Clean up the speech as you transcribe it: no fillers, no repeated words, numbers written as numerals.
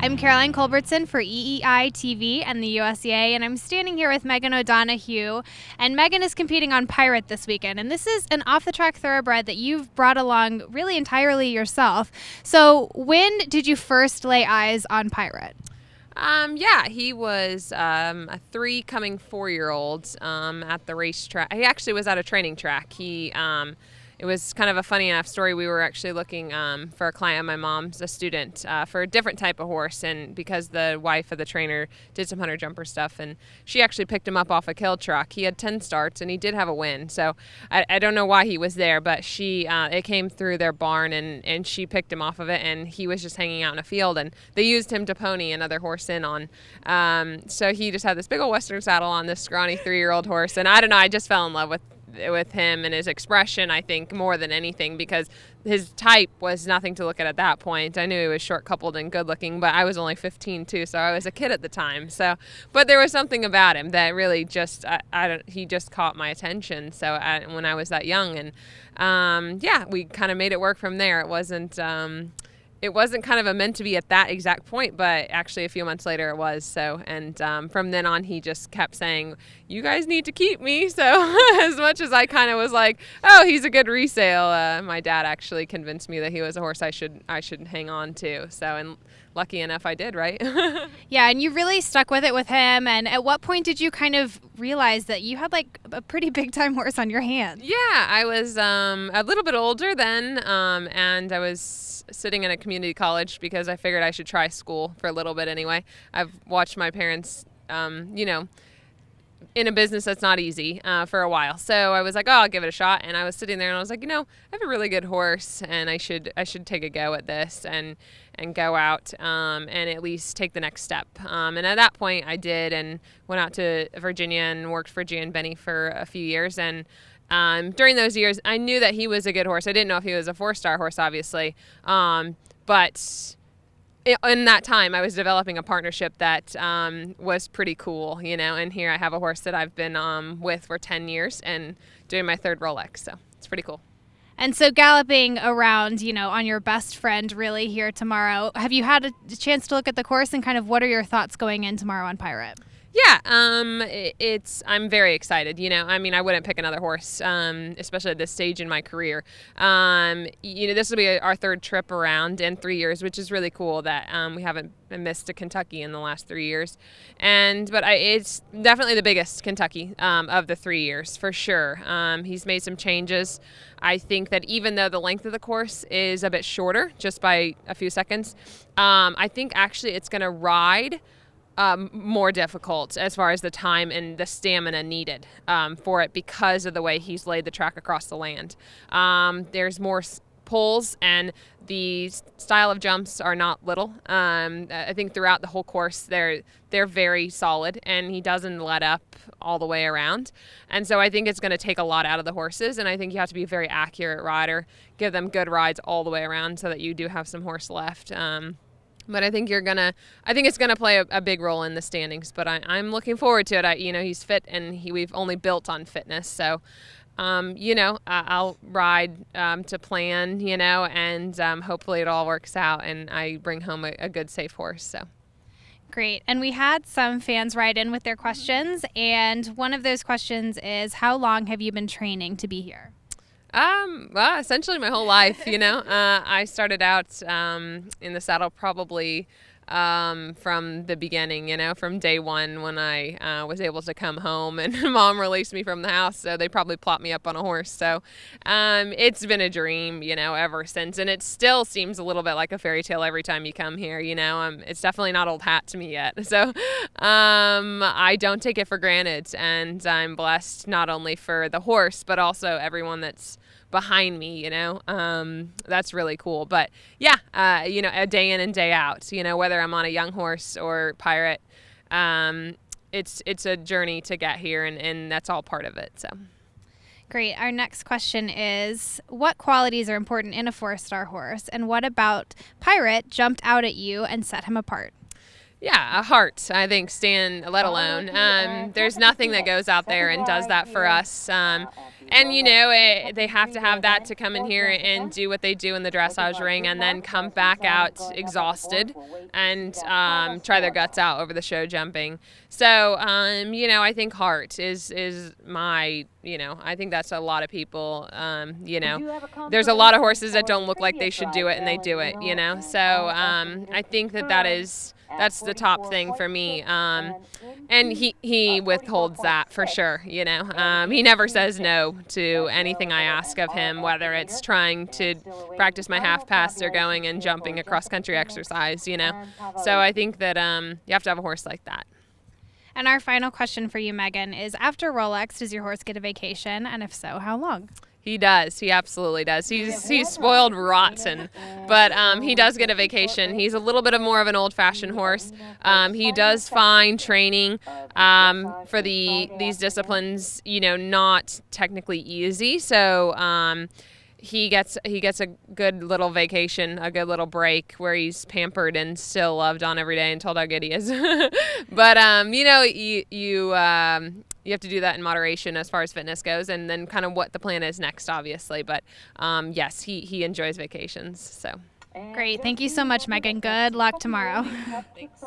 I'm Caroline Culbertson for EEI TV and the USEA, and I'm standing here with Meghan O'Donoghue. And Meghan is competing on Pirate this weekend, and this is an off-the-track thoroughbred that you've brought along really entirely yourself. So when did you first lay eyes on Pirate? He was a 3 coming 4-year-old at the racetrack. He actually was at a training track. It was kind of a funny enough story. We were actually looking for a client of my mom's, a student, for a different type of horse, and because the wife of the trainer did some hunter jumper stuff, and she actually picked him up off a kill truck. He had 10 starts, and he did have a win, so I don't know why he was there, but it came through their barn, and she picked him off of it, and he was just hanging out in a field, and they used him to pony another horse in on. So he just had this big old Western saddle on this scrawny 3-year-old horse, and I don't know, I just fell in love with him and his expression, I think, more than anything, because his type was nothing to look at that point. I knew he was short coupled and good looking, but I was only 15 too, so I was a kid at the time. So, but there was something about him that really just, he just caught my attention. So when I was that young, and we kind of made it work from there. It wasn't kind of a meant to be at that exact point, but actually a few months later it was. So, and from then on, he just kept saying, "You guys need to keep me." So as much as I kind of was like, "Oh, he's a good resale," my dad actually convinced me that he was a horse I should hang on to. So, and lucky enough, I did, right? Yeah, and you really stuck with it with him. And at what point did you kind of realize that you had like a pretty big time horse on your hands? Yeah, I was a little bit older then, and I was sitting in a community college because I figured I should try school for a little bit anyway. I've watched my parents, in a business that's not easy for a while. So I was like, oh, I'll give it a shot. And I was sitting there and I was like, I have a really good horse and I should take a go at this and go out and at least take the next step. And at that point I did, and went out to Virginia and worked for G and Benny for a few years. And during those years, I knew that he was a good horse. I didn't know if he was a 4-star horse, obviously. But in that time, I was developing a partnership that was pretty cool, and here I have a horse that I've been with for 10 years and doing my 3rd Rolex. So it's pretty cool. And so galloping around, on your best friend really here tomorrow, have you had a chance to look at the course, and kind of what are your thoughts going in tomorrow on Pirate? Yeah, I'm very excited. I wouldn't pick another horse, especially at this stage in my career. This will be our 3rd trip around in 3 years, which is really cool that we haven't missed to Kentucky in the last 3 years. But it's definitely the biggest Kentucky of the 3 years, for sure. He's made some changes. I think that even though the length of the course is a bit shorter, just by a few seconds, I think actually it's going to ride more difficult as far as the time and the stamina needed for it, because of the way he's laid the track across the land. There's more pulls, and the style of jumps are not little. I think throughout the whole course they're very solid, and he doesn't let up all the way around. And so I think it's going to take a lot out of the horses, and I think you have to be a very accurate rider, give them good rides all the way around so that you do have some horse left. But I think it's gonna play a big role in the standings. But I'm looking forward to it. He's fit, and we've only built on fitness. So, I'll ride to plan, and hopefully it all works out, and I bring home a good, safe horse. So. Great. And we had some fans write in with their questions, and one of those questions is, how long have you been training to be here? Well, essentially my whole life, I started out in the saddle probably from the beginning, from day one when I was able to come home and Mom released me from the house, so they probably plopped me up on a horse. So it's been a dream, ever since, and it still seems a little bit like a fairy tale every time you come here. It's definitely not old hat to me yet. So I don't take it for granted, and I'm blessed not only for the horse but also everyone that's behind me, that's really cool. But yeah, a day in and day out, whether I'm on a young horse or Pirate, it's a journey to get here, and that's all part of it. So. Great. Our next question is, what qualities are important in a 4-star horse, and what about Pirate jumped out at you and set him apart? Yeah, a heart, I think, let alone. There's nothing that goes out there and does that for us. And, they have to have that to come in here and do what they do in the dressage ring and then come back out exhausted and try their guts out over the show jumping. So, I think heart is my, I think that's a lot of people, there's a lot of horses that don't look like they should do it and they do it, So I think that's the top thing for me. And he withholds that for sure, He never says no to anything I ask of him, whether it's trying to practice my half pass or going and jumping a cross-country exercise, So I think that you have to have a horse like that. And our final question for you, Meghan, is after Rolex, does your horse get a vacation? And if so, how long? He does. He absolutely does. He's spoiled rotten, but he does get a vacation. He's a little bit more of an old-fashioned horse. He does find training for these disciplines, not technically easy. So he gets a good little vacation, a good little break where he's pampered and still loved on every day and told how good he is. But you have to do that in moderation as far as fitness goes, and then kind of what the plan is next, obviously. But yes, he enjoys vacations. So great. Thank you so much, Meghan. Good luck tomorrow. thanks.